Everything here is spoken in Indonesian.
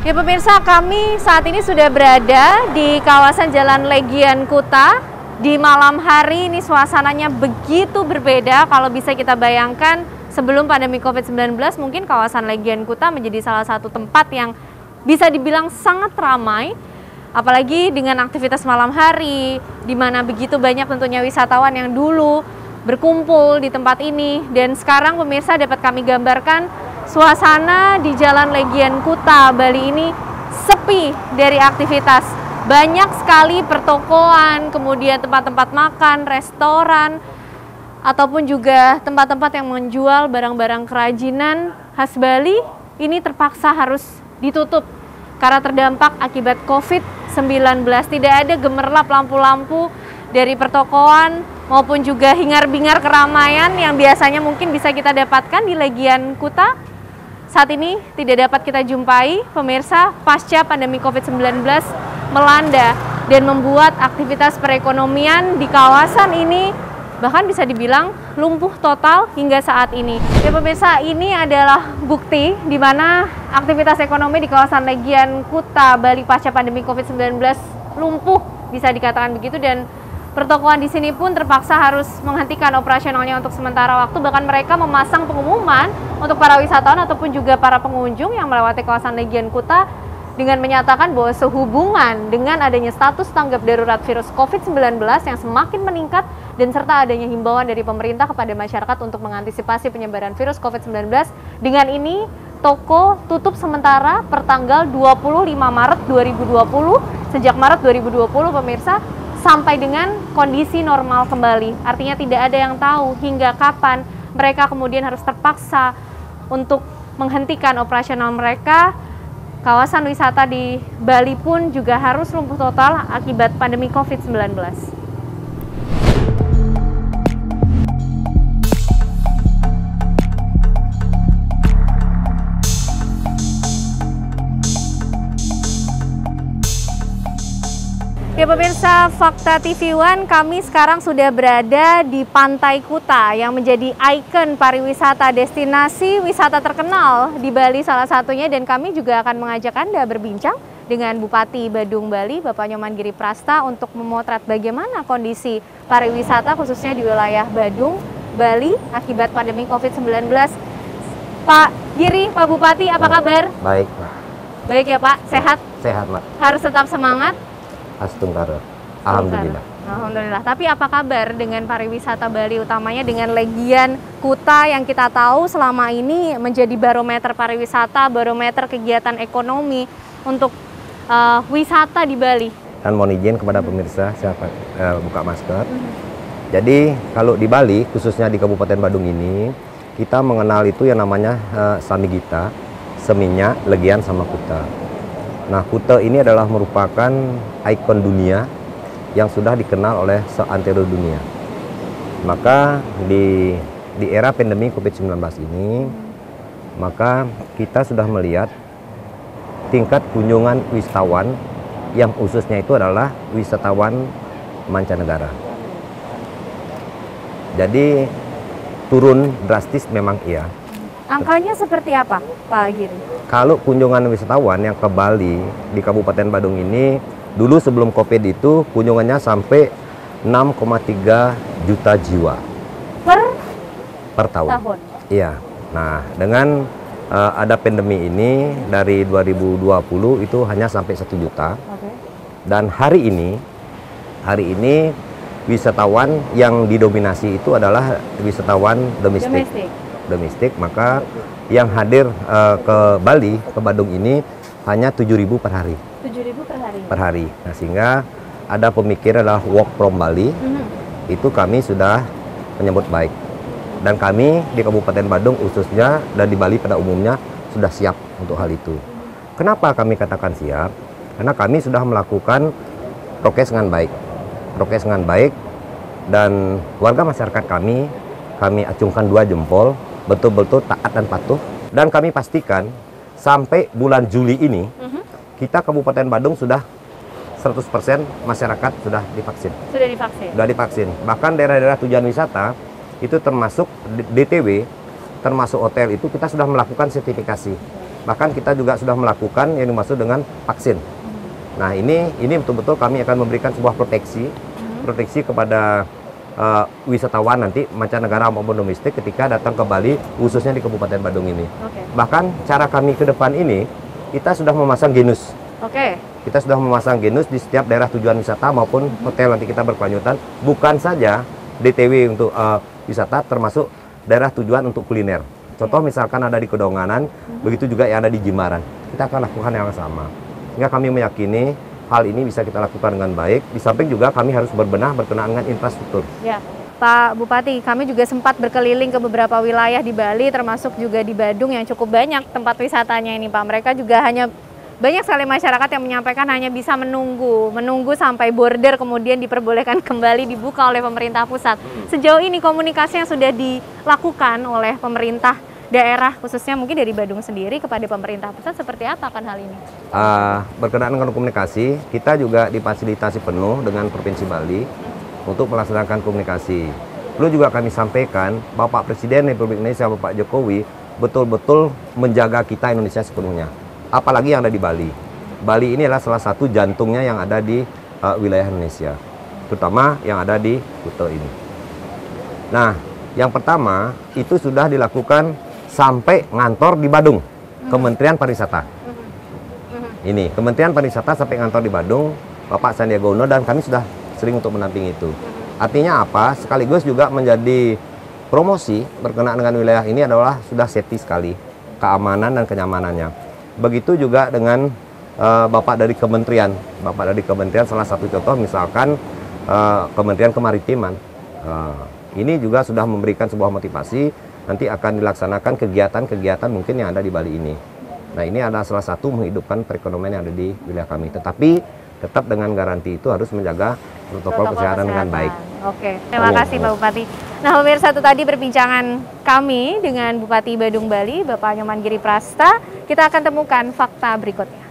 Ya pemirsa, kami saat ini sudah berada di kawasan Jalan Legian Kuta. Di malam hari ini suasananya begitu berbeda. Kalau bisa kita bayangkan sebelum pandemi COVID-19 mungkin kawasan Legian Kuta menjadi salah satu tempat yang bisa dibilang sangat ramai. Apalagi dengan aktivitas malam hari, di mana begitu banyak tentunya wisatawan yang dulu berkumpul di tempat ini. Dan sekarang pemirsa dapat kami gambarkan suasana di Jalan Legian Kuta, Bali ini sepi dari aktivitas. Banyak sekali pertokoan, kemudian tempat-tempat makan, restoran, ataupun juga tempat-tempat yang menjual barang-barang kerajinan khas Bali ini terpaksa harus ditutup karena terdampak akibat COVID-19. Tidak ada gemerlap lampu-lampu dari pertokoan maupun juga hingar-bingar keramaian yang biasanya mungkin bisa kita dapatkan di Legian Kuta. Saat ini tidak dapat kita jumpai, pemirsa, pasca pandemi COVID-19 melanda dan membuat aktivitas perekonomian di kawasan ini bahkan bisa dibilang lumpuh total hingga saat ini. Ya pemirsa, ini adalah bukti di mana aktivitas ekonomi di kawasan Legian Kuta, Bali pasca pandemi COVID-19 lumpuh, bisa dikatakan begitu, dan pertokoan di sini pun terpaksa harus menghentikan operasionalnya untuk sementara waktu. Bahkan mereka memasang pengumuman untuk para wisatawan ataupun juga para pengunjung yang melewati kawasan Legian Kuta dengan menyatakan bahwa sehubungan dengan adanya status tanggap darurat virus COVID-19 yang semakin meningkat dan serta adanya himbauan dari pemerintah kepada masyarakat untuk mengantisipasi penyebaran virus COVID-19, dengan ini toko tutup sementara per tanggal 25 Maret 2020. Sejak Maret 2020 pemirsa, sampai dengan kondisi normal kembali. Artinya tidak ada yang tahu hingga kapan mereka kemudian harus terpaksa untuk menghentikan operasional mereka. Kawasan wisata di Bali pun juga harus lumpuh total akibat pandemi COVID-19. Ya pemirsa Fakta TV One, kami sekarang sudah berada di Pantai Kuta yang menjadi ikon pariwisata, destinasi wisata terkenal di Bali salah satunya, dan kami juga akan mengajak Anda berbincang dengan Bupati Badung Bali, Bapak Nyoman Giri Prasta, untuk memotret bagaimana kondisi pariwisata khususnya di wilayah Badung, Bali akibat pandemi COVID-19. Pak Giri, Pak Bupati, apa kabar? Baik, Pak. Baik ya Pak, sehat? Sehat, Pak. Harus tetap semangat? Astungkara. Alhamdulillah. Alhamdulillah. Tapi apa kabar dengan pariwisata Bali, utamanya dengan Legian Kuta yang kita tahu selama ini menjadi barometer pariwisata, barometer kegiatan ekonomi untuk wisata di Bali? Dan mohon izin kepada pemirsa, saya buka masker. Jadi kalau di Bali, khususnya di Kabupaten Badung ini, kita mengenal itu yang namanya Samigita, Seminyak, Legian, sama Kuta. Nah, Kuta ini adalah merupakan ikon dunia yang sudah dikenal oleh seantero dunia. Maka di era pandemi COVID-19 ini, maka kita sudah melihat tingkat kunjungan wisatawan yang khususnya itu adalah wisatawan mancanegara. Jadi turun drastis memang iya. Angkanya seperti apa, Pak Giri? Kalau kunjungan wisatawan yang ke Bali di Kabupaten Badung ini, dulu sebelum COVID itu kunjungannya sampai 6,3 juta jiwa per tahun. Iya. Nah, dengan ada pandemi ini dari 2020 itu hanya sampai 1 juta. Dan hari ini wisatawan yang didominasi itu adalah wisatawan domestik, maka yang hadir ke Bali, ke Badung ini hanya 7.000 per hari. 7.000 per hari. Nah, sehingga ada pemikiran adalah work from Bali. Itu kami sudah menyambut baik. Dan kami di Kabupaten Badung khususnya dan di Bali pada umumnya sudah siap untuk hal itu. Kenapa kami katakan siap? Karena kami sudah melakukan prokes dengan baik. Dan warga masyarakat kami acungkan 2 jempol, betul-betul taat dan patuh, dan kami pastikan sampai bulan Juli ini kita Kabupaten Badung sudah 100% masyarakat sudah divaksin. Sudah divaksin. Bahkan daerah-daerah tujuan wisata itu termasuk DTW, termasuk hotel itu kita sudah melakukan sertifikasi. Bahkan kita juga sudah melakukan yang dimaksud dengan vaksin. Nah, ini betul-betul kami akan memberikan sebuah proteksi kepada wisatawan nanti mancanegara maupun domestik ketika datang ke Bali, khususnya di Kabupaten Badung ini. Bahkan cara kami ke depan ini, kita sudah memasang genus. Kita sudah memasang genus di setiap daerah tujuan wisata maupun hotel nanti kita berkelanjutan. Bukan saja DTW untuk wisata, termasuk daerah tujuan untuk kuliner. Contoh misalkan ada di Kedonganan, begitu juga yang ada di Jimbaran. Kita akan lakukan yang sama. Sehingga kami meyakini hal ini bisa kita lakukan dengan baik. Di samping juga kami harus berbenah berkenaan dengan infrastruktur. Ya, Pak Bupati, kami juga sempat berkeliling ke beberapa wilayah di Bali, termasuk juga di Badung yang cukup banyak tempat wisatanya ini, Pak. Mereka juga banyak sekali masyarakat yang menyampaikan hanya bisa menunggu sampai border kemudian diperbolehkan kembali dibuka oleh pemerintah pusat. Sejauh ini komunikasi yang sudah dilakukan oleh pemerintah daerah, khususnya mungkin dari Badung sendiri kepada pemerintah pusat, seperti apa kan hal ini? Berkenaan dengan komunikasi, kita juga difasilitasi penuh dengan Provinsi Bali untuk melaksanakan komunikasi. Perlu juga kami sampaikan, Bapak Presiden Republik Indonesia, Bapak Jokowi, betul-betul menjaga kita Indonesia sepenuhnya. Apalagi yang ada di Bali. Bali ini adalah salah satu jantungnya yang ada di wilayah Indonesia, terutama yang ada di Kuta ini. Nah, yang pertama itu sudah dilakukan sampai ngantor di Badung, Kementerian Pariwisata. Ini Kementerian Pariwisata sampai ngantor di Badung, Bapak Sandiaga Uno, dan kami sudah sering untuk mendampingi itu. Artinya apa? Sekaligus juga menjadi promosi berkenaan dengan wilayah ini adalah sudah safety sekali, keamanan dan kenyamanannya. Begitu juga dengan Bapak dari Kementerian salah satu contoh misalkan Kementerian Kemaritiman. Ini juga sudah memberikan sebuah motivasi, nanti akan dilaksanakan kegiatan-kegiatan mungkin yang ada di Bali ini. Nah, ini adalah salah satu menghidupkan perekonomian yang ada di wilayah kami. Tetapi tetap dengan garansi itu harus menjaga protokol kesehatan dengan baik. Oke, terima kasih Pak Bupati. Nah, pemirsa, itu tadi perbincangan kami dengan Bupati Badung Bali, Bapak Nyoman Giri Prasta. Kita akan temukan fakta berikutnya.